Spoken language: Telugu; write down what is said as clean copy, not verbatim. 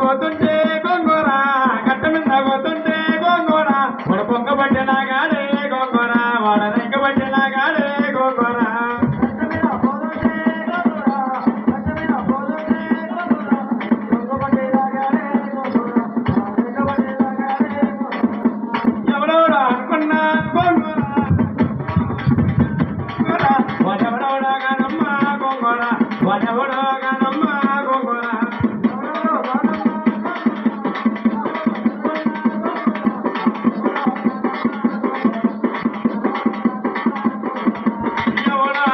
పోతుంటే గొంగోర గట్ట మీద పోతుంటే గొంగోర వాడు పొంగ పట్టేలాగానే గొంగోర వాడ రెక్క పట్టేలాగానే గొంగోర ఎవడెవడో అనుకున్నా గొంగోర వాడెవడోగానమ్మా గొంగోర వాడెవడోగాన